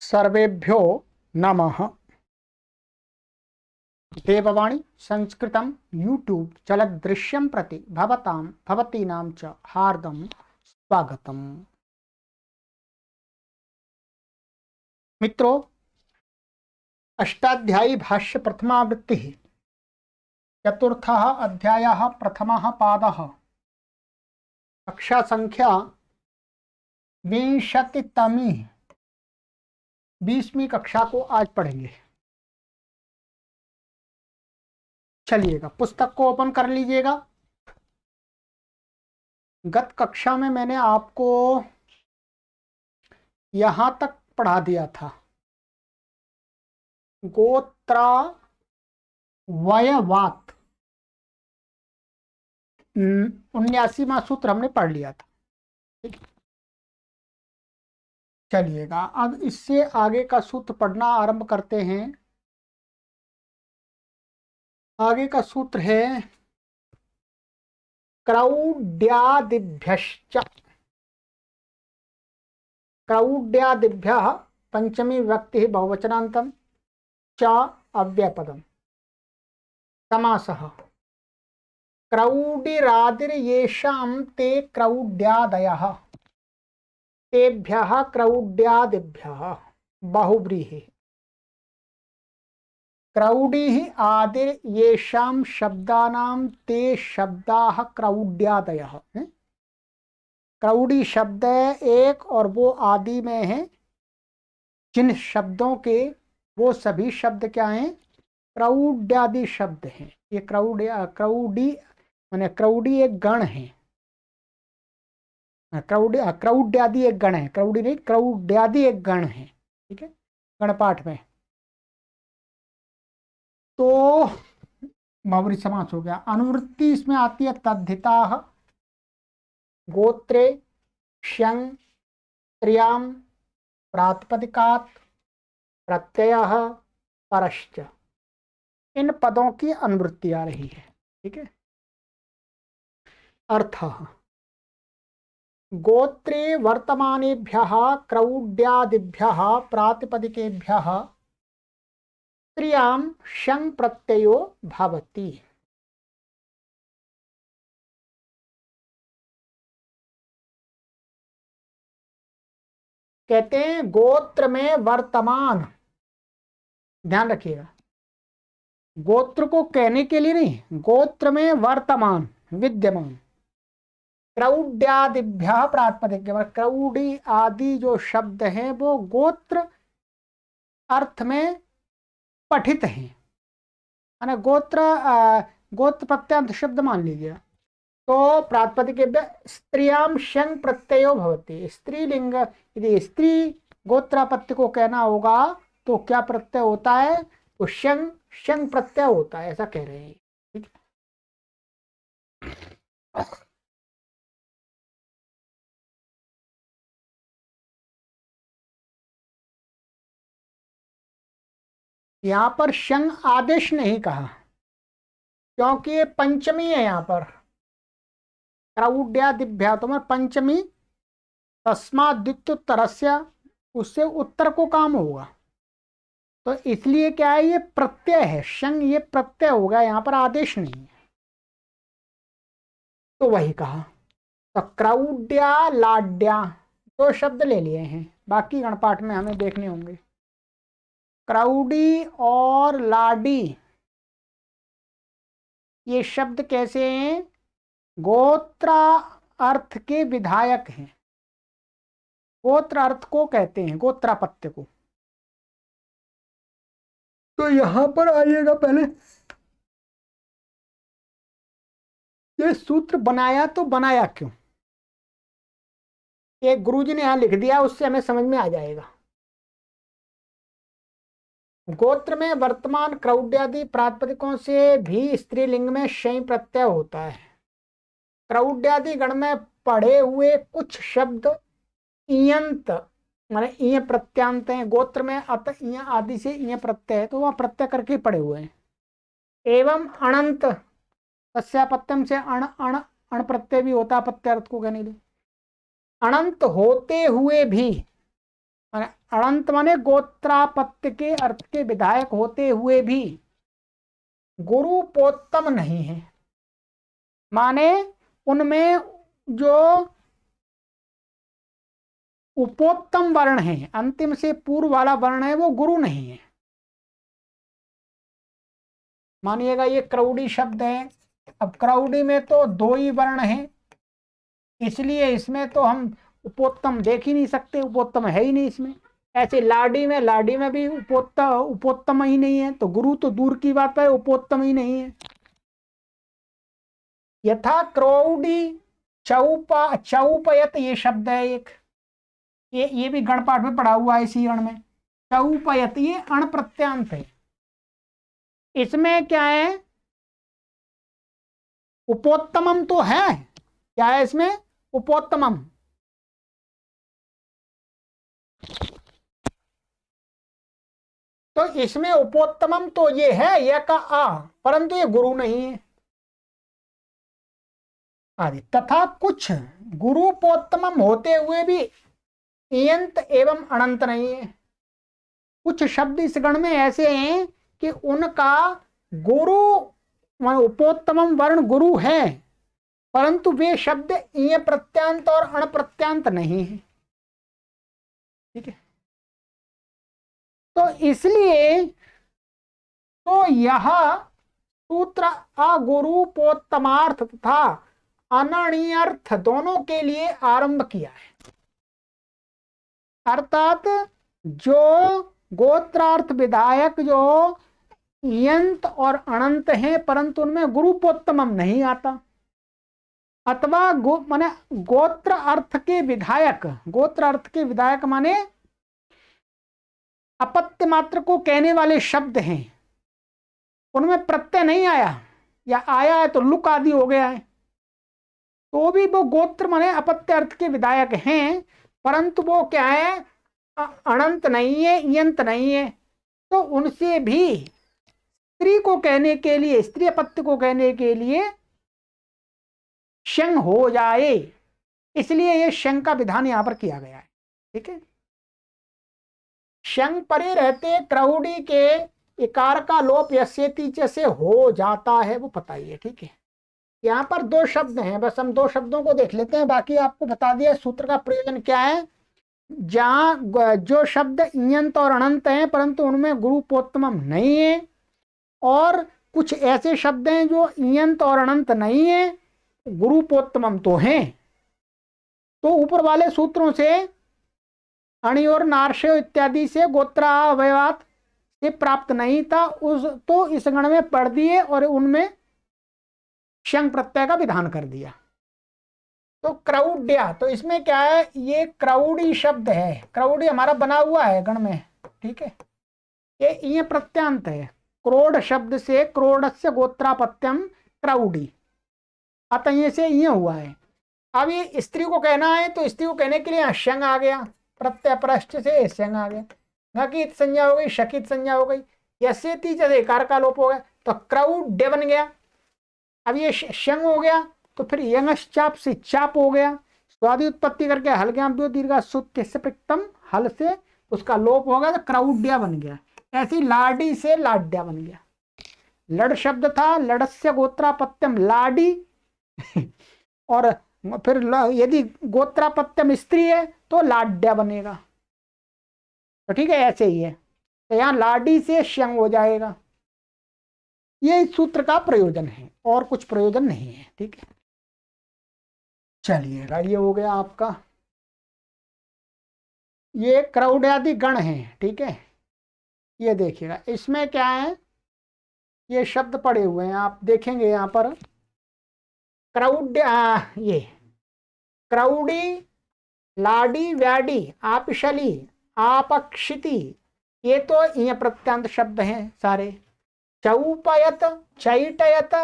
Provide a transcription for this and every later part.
सर्वेभ्यो नमः। देववाणी संस्कृतं यूट्यूब चलदृश्यं प्रति भवतीनां च हार्दं स्वागतम्। मित्रों, अष्टाध्यायी भाष्य प्रथमावृत्तिः चतुर्थः अध्यायः प्रथमः पादः कक्षा संख्या 20वीं कक्षा को आज पढ़ेंगे। चलिएगा, पुस्तक को ओपन कर लीजिएगा। गत कक्षा में मैंने आपको यहां तक पढ़ा दिया था। गोत्रा वयवात 79वां सूत्र हमने पढ़ लिया था। चलिएगा, अब इससे आगे का सूत्र पढ़ना आरंभ करते हैं। आगे का सूत्र है क्रौड्यादिभ्यश्च। क्रौड्यादिभ्यः पंचमी विभक्ति बहुवचनान्तं च अव्ययपदम्। समासः क्रौडिरादिर्येषां ते क्रौड्यादयः तेभ्यः क्रौड्यादिभ्यः बहुव्रीहि। क्रौडिः आदिर्येषां शब्दानां ते शब्दाः क्रौड्यादयः। क्रौडी शब्द है एक और वो आदि में है। जिन शब्दों के वो सभी शब्द क्या हैं? क्रौड्यादि शब्द हैं। ये क्रौडी माने क्रौडी एक गण है। क्रौड्यादि एक गण है, क्रौडी नहीं, क्रौड्यादि एक गण है। ठीक है, गणपाठ में। तो बहुव्रीहि समास हो गया। अनुवृत्ति इसमें आती है तद्धिताः गोत्रे शं त्रियां प्रातिपदिकात् प्रत्ययः परश्च। इन पदों की अनुवृत्ति आ रही है। ठीक है। अर्थः गोत्रे वर्तमानेभ्यः क्रौड्यादिभ्यः प्रातिपदिकेभ्यः त्रियां शं प्रत्ययो भवति। कहते हैं गोत्र में वर्तमान, ध्यान रखिएगा, गोत्र को कहने के लिए नहीं, गोत्र में वर्तमान विद्यमान क्रौड्यादिभ्यः प्रातिपदिक। क्रौडी आदि जो शब्द हैं वो गोत्र अर्थ में पठित हैं। है गोत्र प्रत्यांत शब्द मान लीजिए तो प्रातिपदिकेभ्य स्त्रियां शं प्रत्ययो भवति। स्त्रीलिंग यदि स्त्री गोत्रापत्य को कहना होगा तो क्या प्रत्यय होता है? तो शं प्रत्यय होता है, ऐसा कह रहे हैं। ठीक है। यहां पर शं आदेश नहीं कहा क्योंकि ये पंचमी है। यहां पर क्रौड्यादिभ्यः तो मैं पंचमी, तस्माद्वित्युत्तरस्य, उससे उत्तर को काम होगा। तो इसलिए क्या है, ये प्रत्यय है। शं ये प्रत्यय होगा, यहां पर आदेश नहीं है। तो वही कहा। तो क्रौड्या लाड्या दो शब्द ले लिए हैं, बाकी गणपाठ में हमें देखने होंगे। क्रौडी और लाडी ये शब्द कैसे हैं? गोत्र अर्थ के विधायक हैं। गोत्र अर्थ को कहते हैं, गोत्रापत्य को। तो यहां पर आइएगा, पहले ये सूत्र बनाया तो बनाया क्यों? एक गुरुजी ने यहां लिख दिया, उससे हमें समझ में आ जाएगा। गोत्र में वर्तमान क्रौड्यादि प्रातिपदिकों से भी स्त्रीलिंग में शय प्रत्यय होता है। क्रौड्यादि गण में पढ़े हुए कुछ शब्द इयंत माने इय प्रत्यांत हैं। गोत्र में अत इय आदि से इय प्रत्यय है, तो वह प्रत्यय करके पढ़े हुए हैं। एवं अनंत तस्यापत्यम से अण अण अण प्रत्यय भी होता है, प्रत्यय अर्थ को कहने के लिए। अनंत होते हुए भी माने अनंत माने गोत्रापत्य के अर्थ के विधायक होते हुए भी गुरुपोत्तम नहीं है। माने उनमें जो उपोत्तम वर्ण है, अंतिम से पूर्व वाला वर्ण है, वो गुरु नहीं है। मानिएगा ये क्रौड़ी शब्द है। अब क्रौड़ी में तो दो ही वर्ण है, इसलिए इसमें तो हम उपोत्तम देख ही नहीं सकते, उपोत्तम है ही नहीं इसमें। ऐसे लाडी में भी उपोत्तम ही नहीं है, तो गुरु तो दूर की बात है, उपोत्तम ही नहीं है। यथा क्रौड़ी चौपयत ये शब्द है एक, ये भी गण पाठ में पढ़ा हुआ है इसी गण में। चौपयत ये अण प्रत्यांत है। इसमें क्या है, उपोत्तमम तो है, क्या है इसमें, उपोत्तमम। तो इसमें उपोत्तमम तो ये है यह का आ, परंतु ये गुरु नहीं है आदि। तथा कुछ गुरुपोत्तमम होते हुए भी इयंत एवं अनंत नहीं है। कुछ शब्द इस गण में ऐसे हैं कि उनका गुरु उपोत्तमम वर्ण गुरु है, परंतु वे शब्द इय प्रत्यांत और अण प्रत्यांत नहीं है। ठीक है, तो इसलिए तो यह सूत्र अगुरुपोत्तमार्थ तथा अनणीयर्थ दोनों के लिए आरंभ किया है। अर्थात जो गोत्रार्थ विधायक जो यंत और अनंत हैं, परंतु उनमें गुरुपोत्तमम नहीं आता, अथवा माने गोत्र अर्थ के विधायक माने अपत्य मात्र को कहने वाले शब्द हैं, उनमें प्रत्यय नहीं आया, या आया है तो लुक आदि हो गया है, तो भी वो गोत्र माने अपत्य अर्थ के विधायक हैं, परंतु वो क्या है, अनंत नहीं है, यंत नहीं है। तो उनसे भी स्त्री को कहने के लिए, स्त्री अपत्य को कहने के लिए शंग हो जाए, इसलिए ये शंग का विधान यहां पर किया गया है। ठीक है, शंग परे रहते क्रौड़ी के इकार का लोप यस्येति से हो जाता है, वो पता ही है। ठीक है, यहाँ पर दो शब्द हैं, बस हम दो शब्दों को देख लेते हैं, बाकी आपको बता दिया सूत्र का प्रयोजन क्या है। जहाँ जो शब्द इयंत और अनंत हैं, परंतु उनमें गुरुपोत्तमम नहीं है, और कुछ ऐसे शब्द हैं जो इयंत और अनंत नहीं है, गुरुपोत्तमम तो हैं। तो ऊपर वाले सूत्रों से अणि और नार्षय इत्यादि से गोत्रावयवात से प्राप्त नहीं था, उस तो इस गण में पढ़ दिए और उनमें शंग प्रत्यय का विधान कर दिया। तो क्रौड्या, तो इसमें क्या है, ये क्रौड़ी शब्द है, क्रौड़ी हमारा बना हुआ है गण में। ठीक है, ये प्रत्यांत है, क्रोड शब्द से क्रोडस्य गोत्रापत्यम क्रौडी, अतः ये से ये हुआ है। अब ये स्त्री को कहना है, तो स्त्री को कहने के लिए शंग आ गया, प्रत्यय पृष्ठ से शंग आ गया, नकित संज्ञा हो गई, शकित संज्ञा हो गई, यस्येति जैसे कार का लोप हो गया, तो क्रौड्य बन गया। अब ये शंग हो गया, तो फिर यंगश्चाप से चाप हो गया, स्वादि उत्पत्ति करके हलग्याम्यो दीर्घा सुत्य से प्रक्तम, हल से उसका लोप हो गया, तो क्रौड्या बन गया। ऐसी लाडी से लाड्या बन गया। लड़ शब्द था, लड़स्य गोत्रापत्यम लाडी और फिर यदि गोत्रापत्यम स्त्री है तो लाड्या बनेगा। तो ठीक है, ऐसे ही है, तो यहाँ लाडी से शंग हो जाएगा। ये इस सूत्र का प्रयोजन है, और कुछ प्रयोजन नहीं है। ठीक है, चलिएगा, ये हो गया आपका, ये क्रौड्यादि गण है। ठीक है, ये देखिएगा इसमें क्या है, ये शब्द पड़े हुए हैं, आप देखेंगे यहाँ पर ये क्रौडी, लाडी, व्याडी, आपशली, आपक्षिति, ये तो ये प्रत्यांत शब्द हैं सारे। चौपयत, चैटयत,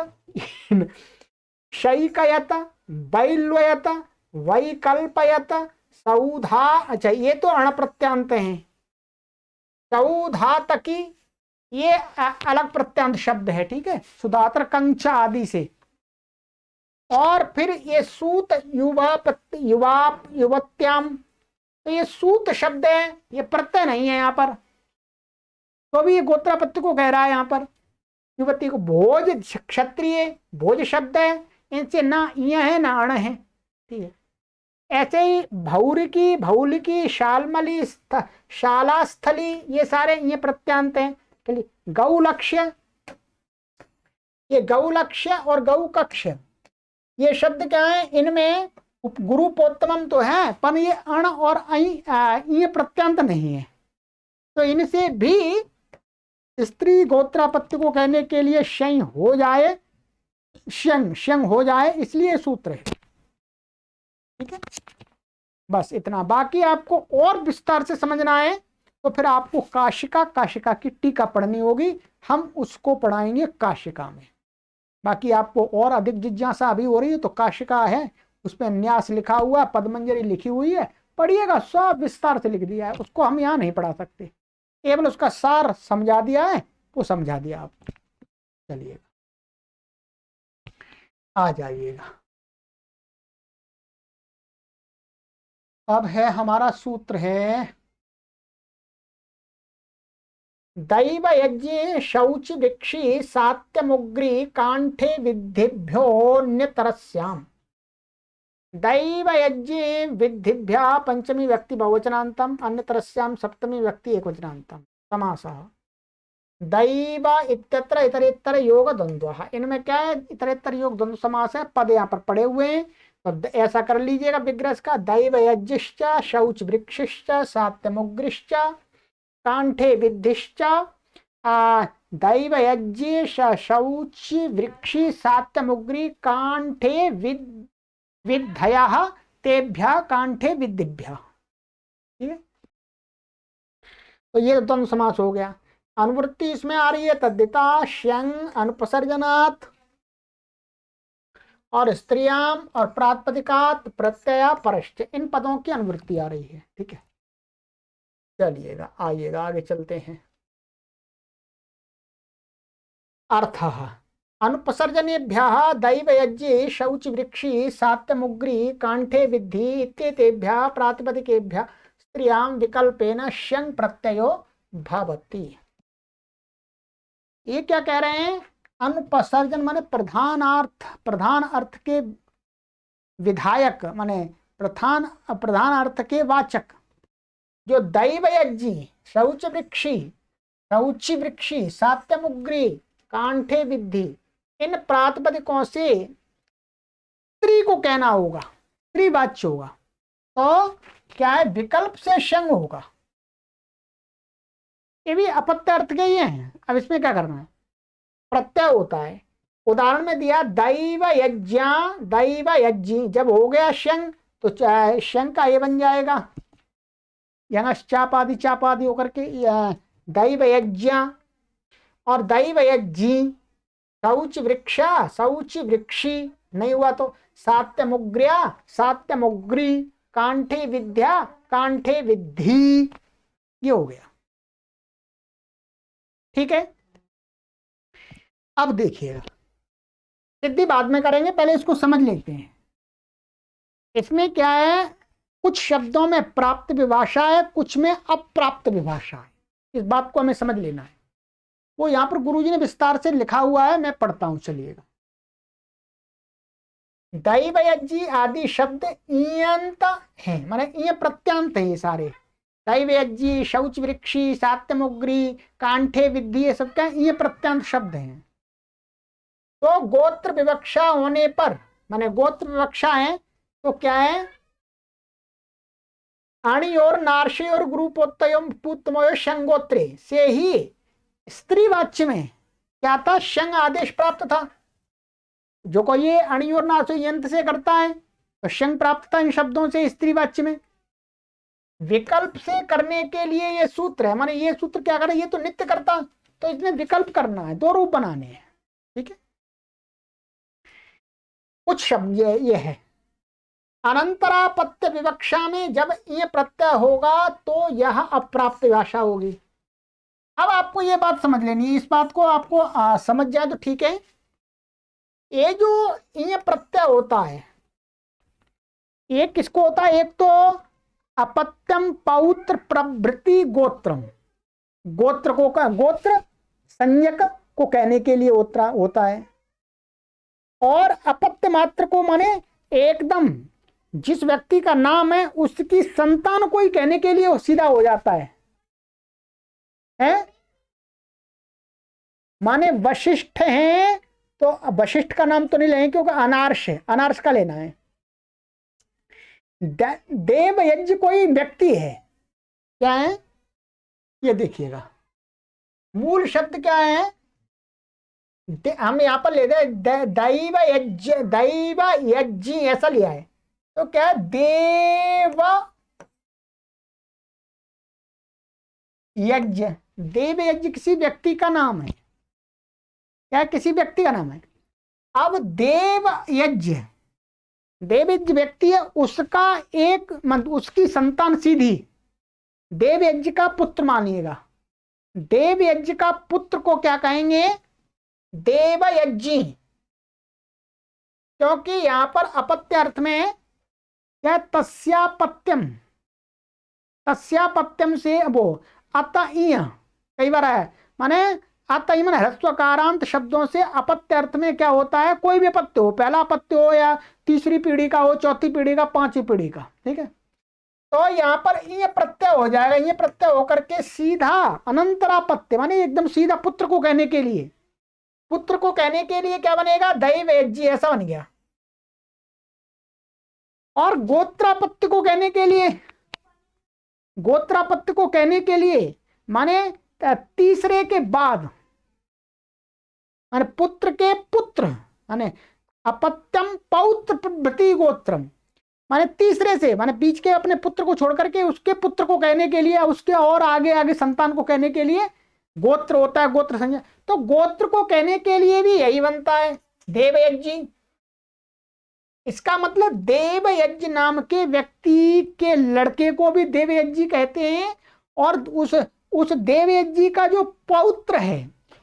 शैकयत, बैल्वयत, वैकल्पयत, सौधा, अच्छा ये तो अणप्रत्यांत हैं। सौधातकी ये अलग प्रत्यांत शब्द है। ठीक है, सुधात्र कंचा आदि से। और फिर ये सूत युवात्याम, तो ये सूत शब्द है, ये प्रत्यय नहीं है यहाँ पर, तो भी ये गोत्रापत्य को कह रहा है यहाँ पर। युवती को भोज क्षत्रिय भोज शब्द है, इनसे ना य है ना अण है, ठीक है। ऐसे ही भौरिकी भौलिकी शालमली शाला स्थली ये सारे ये प्रत्यांत हैं। गौलक्ष्य, ये गौलक्ष्य और गौकक्ष ये शब्द क्या है, इनमें गुरुपोत्तमम तो है पर ये अण और ये प्रत्यांत नहीं है, तो इनसे भी स्त्री गोत्रापत्य को कहने के लिए शय हो जाए, श्यंग हो जाए, इसलिए सूत्र है, ठीक है। बस इतना, बाकी आपको और विस्तार से समझना है तो फिर आपको काशिका की टीका पढ़नी होगी, हम उसको पढ़ाएंगे काशिका में। बाकी आपको और अधिक जिज्ञासा अभी हो रही है तो काशिका है, उसमें न्यास लिखा हुआ है, पद्मंजरी लिखी हुई है, पढ़िएगा, सब विस्तार से लिख दिया है, उसको हम यहाँ नहीं पढ़ा सकते, केवल उसका सार समझा दिया है, वो समझा दिया आप। चलिएगा आ जाइएगा। अब है हमारा सूत्र है दैव यज्ञे शौच वृक्षि सात्यमुग्री कांठे विद्धिभ्योऽन्यतरस्याम्। दैव यज्ञे विद्धिभ्यः पंचमी व्यक्ति बहुवचनान्तम, अन्यतरस्याम सप्तमी व्यक्ति एकवचनान्तम। समासः दैव इत्यत्र इतरेतर योग द्वंद्वः, इनमें क्या है, इतरेतर योग द्वंद्व समास है, पद यहाँ पर पड़े हुए हैं, तो ऐसा कर लीजिएगा विग्रह का, दैव यज्ञश्च शौच वृक्षश्च सात्यमुग्रिश्च कांठे विद्धिश्च। दैव यज्ञे शौच वृक्षि सात्यमुग्री कांठे विद्धयः तेभ्यः कांठे विद्धिभ्यः, ठीक है। तो ये द्वंद्व समास हो गया। अनुवृत्ति इसमें आ रही है तद्दिता श्यंग अनुपसर्जनात् और स्त्रियाम और प्रातिपदिकात् प्रत्यय परश्च, इन पदों की अनुवृत्ति आ रही है, ठीक है। चलिएगा आइएगा आगे चलते हैं। अर्थः अनुपसर्जनेभ्यः दैव यज्ञे शौच वृक्षि सात्यमुग्री कांठे विद्धि इत्येतेभ्यः प्रातिपदिकेभ्यः स्त्रियां विकल्पेन श्यंग प्रत्ययो भवति। ये क्या कह रहे हैं, अनुपसर्जन माने प्रधान अर्थ के विधायक, माने प्रधान अर्थ के वाचक, जो दैव यज्ञी शौच वृक्षी सात्यमुग्री कांठे विद्धि, इन प्रातिपदिकों से स्त्री को कहना होगा, स्त्री वाच्य होगा, तो क्या है, विकल्प से शंग होगा। ये भी अपत्य अर्थ के ही हैं। अब इसमें क्या करना है, प्रत्यय होता है, उदाहरण में दिया दैव यज्ञी, जब हो गया शंग तो शंग का ये बन जाएगा, यहाँ चापादी होकर के दैव यज्ञ, और दैव यज्ञी शौच वृक्षी नहीं हुआ तो सात्यमुग्री कांठे विद्या कांठे विद्धि, ये हो गया, ठीक है। अब देखिएगा, सिद्धि बाद में करेंगे, पहले इसको समझ लेते हैं। इसमें क्या है, कुछ शब्दों में प्राप्त विभाषा है, कुछ में अप्राप्त विभाषा है, इस बात को हमें समझ लेना है। वो यहां पर गुरुजी ने विस्तार से लिखा हुआ है, मैं पढ़ता हूं, चलिएगा। दैव यज्ञी आदि शब्द ईयंत है, माने ईय प्रत्यांत है, ये सारे दैव यज्ञी शौच वृक्षी सात्यमुग्री कांठे विद्धि, ये सब क्या ईय प्रत्यांत शब्द हैं। तो गोत्र विवक्षा होने पर, माने गोत्र विवक्षा है तो क्या है, अणि और नार्षि और गुरुपोत्तमो शंगोत्रे से ही स्त्रीवाच्य में क्या था, शंग आदेश प्राप्त था। जो कोई ये अणि और नार्षि यंत्र से करता है तो शंग प्राप्त था इन शब्दों से स्त्रीवाच्य में। विकल्प से करने के लिए ये सूत्र है, माने ये सूत्र क्या करे, ये तो नित्य करता, तो इसमें विकल्प करना है, दो रूप बनाने हैं, ठीक है। कुछ शब्द ये है, अनंतरापत्य विवक्षा में जब ये प्रत्यय होगा तो यह अप्राप्त भाषा होगी। अब आपको ये बात समझ लेनी है, इस बात को आपको समझ जाए तो ठीक है। ये जो ये प्रत्यय होता है, ये किसको होता है, एक तो अपत्यम पौत्र प्रभृति गोत्रम। गोत्र को का गोत्र संज्ञक को कहने के लिए होता है, और अपत्य मात्र को माने एकदम जिस व्यक्ति का नाम है उसकी संतान को ही कहने के लिए वो सीधा हो जाता है, माने वशिष्ठ हैं तो वशिष्ठ का नाम तो नहीं लेंगे क्योंकि अनार्ष है, अनार्ष का लेना है। देवयज्ञ कोई व्यक्ति है, क्या है ये देखिएगा, मूल शब्द क्या है, हम यहां पर ले दे दैव यज्ञ, दैव यज्ञ ऐसा लिया है, तो क्या देव यज्ञ, देव यज्ञ किसी व्यक्ति का नाम है, क्या किसी व्यक्ति का नाम है। अब देव यज्ञ, देव यज्ञ व्यक्ति है, उसका एक उसकी संतान सीधी देव यज्ञ का पुत्र मानिएगा, देव यज्ञ का पुत्र को क्या कहेंगे, देव यज्ञी, क्योंकि यहां पर अपत्य अर्थ में क्या तस्यापत्यम, तस्यापत्यम से वो अतईय कई बार है, माने अतईय माने ह्रस्वकारांत शब्दों से अपत्य अर्थ में क्या होता है, कोई भी अपत्य हो, पहला अपत्य हो या तीसरी पीढ़ी का हो, चौथी पीढ़ी का, पांचवी पीढ़ी का, ठीक है। तो यहां पर ये प्रत्यय हो जाएगा, ये प्रत्यय होकर के सीधा अनंतरापत्य माने एकदम सीधा पुत्र को कहने के लिए, पुत्र को कहने के लिए क्या बनेगा, दैव यज्ञ ऐसा बन गया। और गोत्रापत्य को कहने के लिए, गोत्रापत्य को कहने के लिए माने तीसरे के बाद, माने पुत्र के पुत्र, माने अपत्यम पौत्र प्रभृति गोत्रम, माने तीसरे से, माने बीच के अपने पुत्र को छोड़ करके उसके पुत्र को कहने के लिए, उसके और आगे आगे संतान को कहने के लिए गोत्र होता है, गोत्र संज्ञा। तो गोत्र को कहने के लिए भी यही बनता है देवयज्ञ। इसका मतलब देवयज्ञ नाम के व्यक्ति के लड़के को भी देवयज्ञ कहते हैं, और उस देवयज्ञ का जो पौत्र है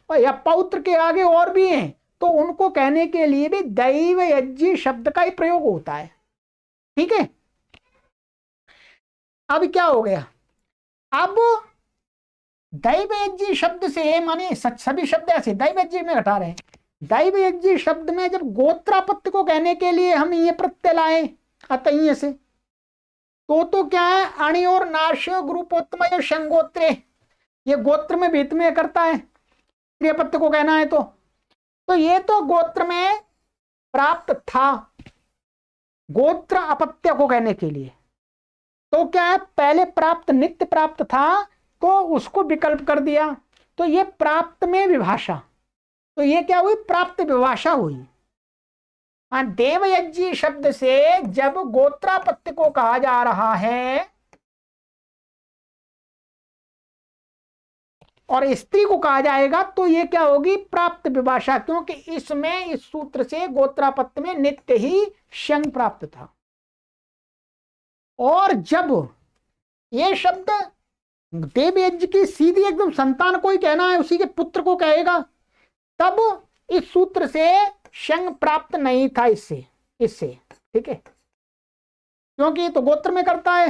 या पौत्र के आगे और भी हैं तो उनको कहने के लिए भी दैवयज्ञ शब्द का ही प्रयोग होता है, ठीक है। अब क्या हो गया, अब दैवयज्ञ शब्द से माने सभी शब्द ऐसे दैवयज्ञ में घटा रहे हैं, दैवयज्ञ शब्द में जब गोत्रापत्य को कहने के लिए हम ये प्रत्यय लाए अतः से, तो क्या है, अणि और नाश्य ग्रुपोत्तमय शंगोत्रे, ये गोत्र में भीत में करता है, क्रियापत्य को कहना है तो ये तो गोत्र में प्राप्त था, गोत्र अपत्य को कहने के लिए तो क्या है, पहले प्राप्त नित्य प्राप्त था तो उसको विकल्प कर दिया, तो ये प्राप्त में विभाषा, तो ये क्या हुई, प्राप्त विभाषा हुई। देवयज्ञ शब्द से जब गोत्रापत्य को कहा जा रहा है और स्त्री को कहा जाएगा तो ये क्या होगी, प्राप्त विभाषा, क्योंकि इसमें इस सूत्र से गोत्रापत्य में नित्य ही शंग प्राप्त था। और जब ये शब्द देवयज्ञ की सीधी एकदम संतान को ही कहना है, उसी के पुत्र को कहेगा, तब इस सूत्र से शंग प्राप्त नहीं था इससे, ठीक है, क्योंकि ये तो गोत्र में करता है।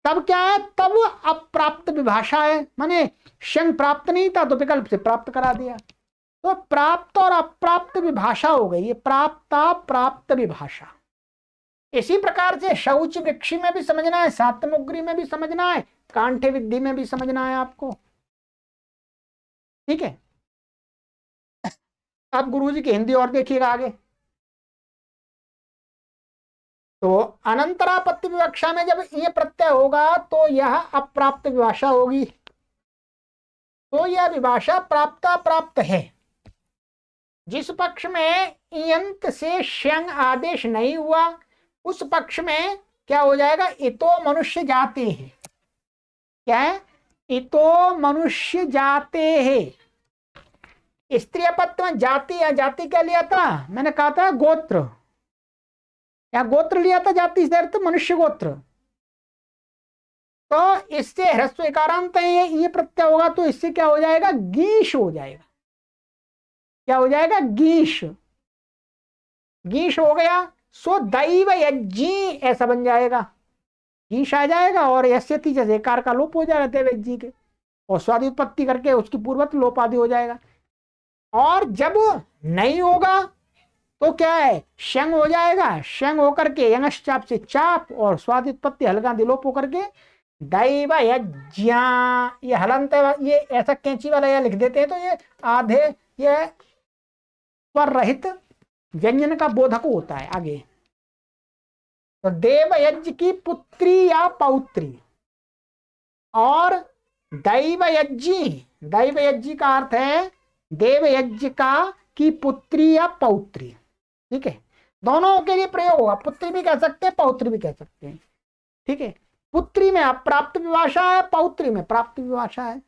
तब क्या है, तब अप्राप्त विभाषा है, माने शंग प्राप्त नहीं था तो विकल्प से प्राप्त करा दिया, तो प्राप्त और अप्राप्त विभाषा हो गई, ये प्राप्ता प्राप्त विभाषा। इसी प्रकार से शौच वृक्षि में भी समझना है, सातमुग्री में भी समझना है, कांठे विद्धि में भी समझना है आपको, ठीक है। अब गुरुजी की हिंदी और देखिएगा आगे, तो अनंतरापत्ति विवक्षा में जब ये प्रत्यय होगा तो यह अप्राप्त विभाषा होगी, तो यह विभाषा प्राप्ता प्राप्त है। जिस पक्ष में इयंत से श्यंग आदेश नहीं हुआ उस पक्ष में क्या हो जाएगा, इतो मनुष्य जाते हैं, क्या है, इतो मनुष्य जाते हैं। स्त्री अपत्य में जाति या जाति क्या लिया था, मैंने कहा था गोत्र, या गोत्र लिया था, जाति से अर्थ मनुष्य गोत्र, तो इससे ह्रस्व इकारांत ये प्रत्यय होगा तो इससे क्या हो जाएगा, गीश हो जाएगा, क्या हो जाएगा, गीश, गीश हो गया। सो दैव यज्ञी ऐसा बन जाएगा, ईश आ जाएगा और यस्यति जैसे कार का लोप हो जाएगा देवज्ञी के, और स्वादि उत्पत्ति करके उसकी पूर्वत लोप आदि हो जाएगा। और जब नहीं होगा तो क्या है, शंग हो जाएगा, शंग होकर के यंगश्चाप से चाप और स्वादि उत्पत्ति हलगा दिलोप होकर के दैव यज्ञा। ये हलंत ये ऐसा कैंची वाला या लिख देते हैं तो ये आधे ये स्वर रहित व्यंजन का बोधक होता है आगे। तो देव यज्ञ की पुत्री या पौत्री, और दैव यज्ञी, दैव यज्ञी का अर्थ है देव यज्ञ का की पुत्री या पौत्री। ठीक है, दोनों के लिए प्रयोग होगा, पुत्री भी कह सकते हैं पौत्री भी कह सकते हैं। ठीक है, पुत्री में अप्राप्त विभाषा है, पौत्री में प्राप्त विभाषा है।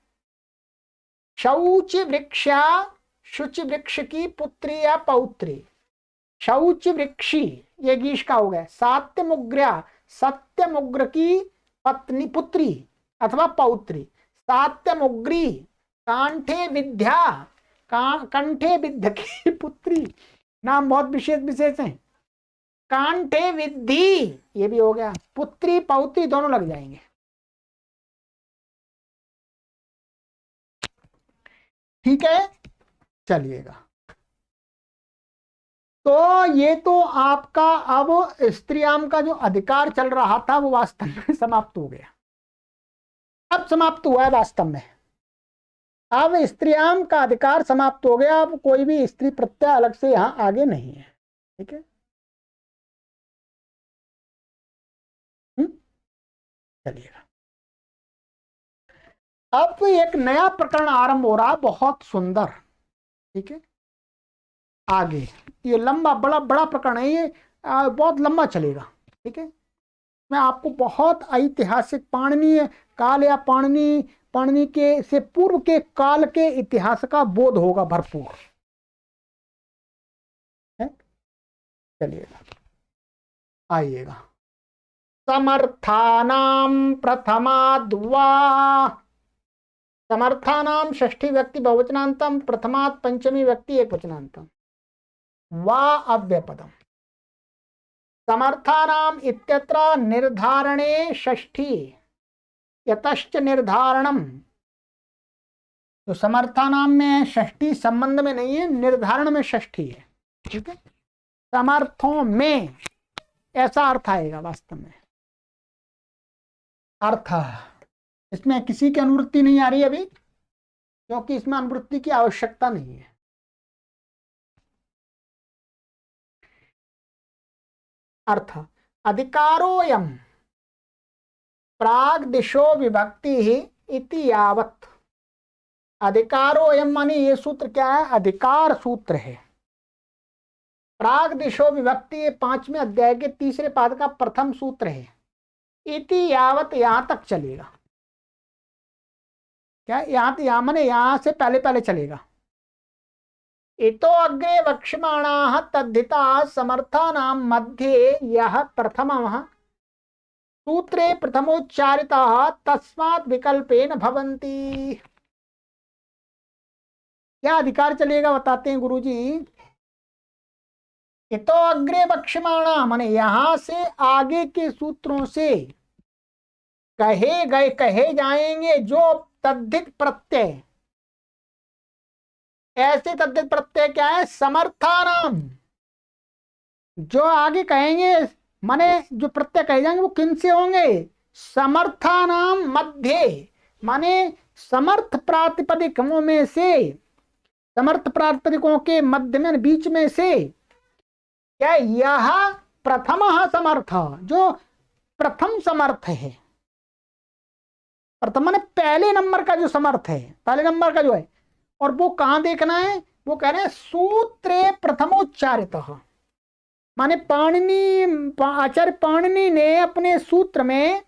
शौच वृक्षा, शुचि वृक्ष की पुत्री या पौत्री, शौच वृक्षी ये गीश का हो गया। सात्यमुग्र्या, सत्यमुग्र की पत्नी पुत्री अथवा पौत्री। सात्यमुग्री, कांठे विद्या, कंठे विद्या की पुत्री, नाम बहुत विशेष विशेष हैं। कांठे विद्धि ये भी हो गया, पुत्री पौत्री दोनों लग जाएंगे। ठीक है, चलिएगा। तो ये तो आपका अब स्त्रीयाम का जो अधिकार चल रहा था वो वास्तव में समाप्त हो गया, अब समाप्त हुआ है वास्तव में। अब स्त्रीयाम का अधिकार समाप्त हो गया, अब कोई भी स्त्री प्रत्यय अलग से यहां आगे नहीं है। ठीक है, चलिएगा। अब एक नया प्रकरण आरंभ हो रहा, बहुत सुंदर। ठीक है, आगे ये लंबा बड़ा बड़ा प्रकरण है, ये बहुत लंबा चलेगा। ठीक है, मैं आपको बहुत ऐतिहासिक पाणिनीय काल या पाणिनी के से पूर्व के काल के इतिहास का बोध होगा भरपूर। चलिएगा, आइएगा। समर्थानाम प्रथमाद्वा, समर्थानाम षष्ठी व्यक्ति बहुवचनांतम, प्रथमात् पंचमी व्यक्ति एक वचनांतम, वा अव्यपदम। समर्थानाम इत्यत्र निर्धारणे षष्ठी यतश्च निर्धारणम, तो समर्थानाम में षष्ठी संबंध में नहीं है, निर्धारण में षष्ठी है। ठीक है, समर्थों में ऐसा अर्थ आएगा वास्तव में। अर्थ इसमें किसी की अनुवृत्ति नहीं आ रही अभी, क्योंकि इसमें अनुवृत्ति की आवश्यकता नहीं है। अर्थ अधिकारोयम प्राग दिशो विभक्ति इति यावत्। अधिकारोयम माने ये सूत्र क्या है, अधिकार सूत्र है। प्राग दिशो विभक्ति ये 5वें अध्याय के 3रे पाद का प्रथम सूत्र है। इति यावत यहां तक चलेगा। क्या यहां माने यहां से पहले पहले चलेगा। इतो अग्रे वक्ष्यमाणाः तद्धिता समर्थानां मध्ये यह प्रथमः सूत्रे प्रथमोच्चारिताः तस्मात् विकल्पेन भवन्ति। क्या अधिकार चलेगा बताते हैं गुरुजी। इतो अग्रे वक्ष्यमाणा माने यहां से आगे के सूत्रों से कहे जाएंगे जो तद्धित प्रत्यय। ऐसे तद्धित प्रत्यय क्या है, समर्थानाम। जो आगे कहेंगे माने जो प्रत्यय कहे जाएंगे वो किन से होंगे, समर्थानाम मध्य माने समर्थ प्रातिपदिकों में से, समर्थ प्रातिपदिकों के मध्य में बीच में से। क्या यह प्रथम समर्थ, जो प्रथम समर्थ है, प्रथम माने पहले नंबर का जो समर्थ है, पहले नंबर का जो है। और वो कहां देखना है, वो कह रहे हैं सूत्रे प्रथमोच्चारित माने आचार्य पाणिनि ने अपने सूत्र में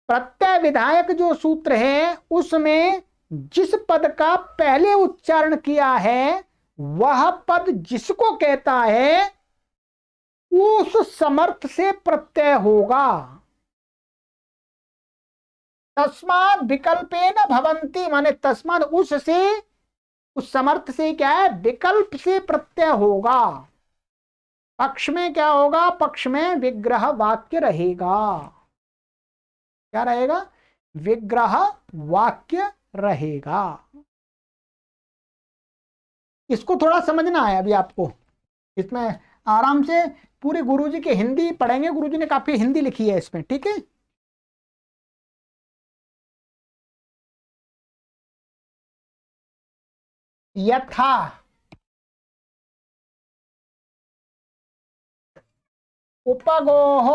प्रत्यय विधायक जो सूत्र है उसमें जिस पद का पहले उच्चारण किया है वह पद जिसको कहता है उस समर्थ से प्रत्यय होगा। तस्मात् विकल्पेन भवन्ति माने तस्मात् उससे, उस समर्थ से क्या है, विकल्प से प्रत्यय होगा। पक्ष में क्या होगा? पक्ष में विग्रह वाक्य रहेगा। क्या रहेगा? विग्रह वाक्य रहेगा। इसको थोड़ा समझना है अभी आपको। इसमें आराम से पूरे गुरुजी की हिंदी पढ़ेंगे। गुरुजी ने काफी हिंदी लिखी है इसमें, ठीक है। यथा उपगोः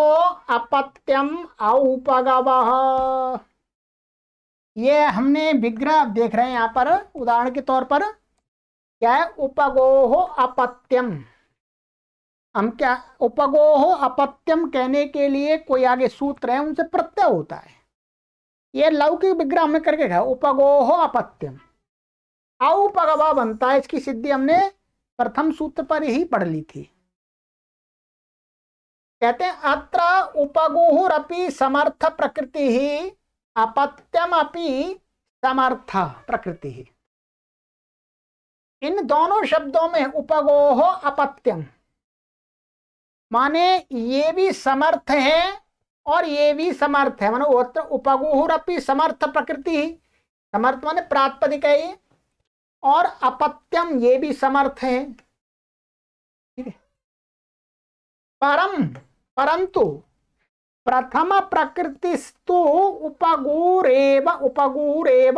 अपत्यम औपगवः। ये हमने विग्रह देख रहे हैं यहाँ पर उदाहरण के तौर पर। क्या है? उपगोः अपत्यम। हम क्या उपगोः अपत्यम कहने के लिए कोई आगे सूत्र है, उनसे प्रत्यय होता है। ये लौकिक विग्रह हमने करके कहा उपगोः अपत्यम। औपगवा बनता है। इसकी सिद्धि हमने प्रथम सूत्र पर ही पढ़ ली थी। कहते हैं अत्र उपगुहुरपि समर्थ प्रकृति ही अपत्यम अपि समर्थ प्रकृति ही। इन दोनों शब्दों में उपगोह अपत्यम माने ये भी समर्थ है और ये भी समर्थ है। माने उपगुहुरपि समर्थ प्रकृति ही, समर्थ माने प्रातिपदिक है ये, और अपत्यम ये भी समर्थ है, ठीक है। परंतु प्रथम प्रकृतिस्तु उपगुरेव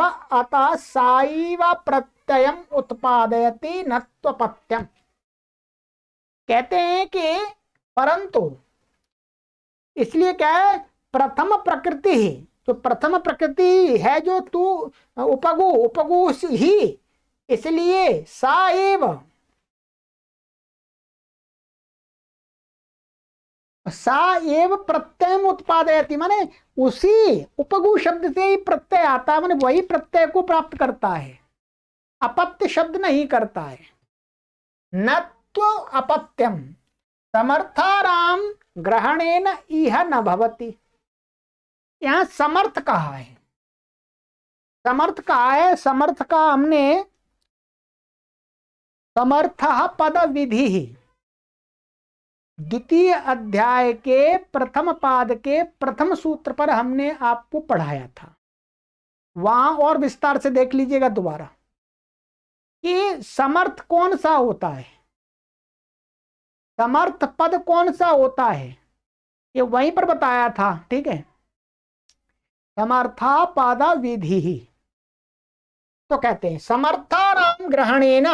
अतः साइव प्रत्ययम उत्पादयति नत्वपत्यम। कहते हैं कि परंतु इसलिए क्या है? प्रथम प्रकृति ही, तो प्रथम प्रकृति है जो तू उपगु ही, इसलिए साइव सा एव प्रत्यय उत्पादयति माने उसी उपगु शब्द से ही प्रत्यय आता है, माने वही प्रत्यय को प्राप्त करता है, अपत्य शब्द नहीं करता है। नत्व अपत्यम समर्थाराम ग्रहणेन इह न भवति। यहां समर्थ कहा है, समर्थ कहा है। समर्थ का हमने समर्थ पद विधि ही द्वितीय अध्याय के प्रथम पाद के प्रथम सूत्र पर हमने आपको पढ़ाया था। वहां और विस्तार से देख लीजिएगा दोबारा कि समर्थ कौन सा होता है, समर्थ पद कौन सा होता है, ये वहीं पर बताया था, ठीक है। समर्था पादा विधि ही। तो कहते हैं समर्थानाम ग्रहणेन,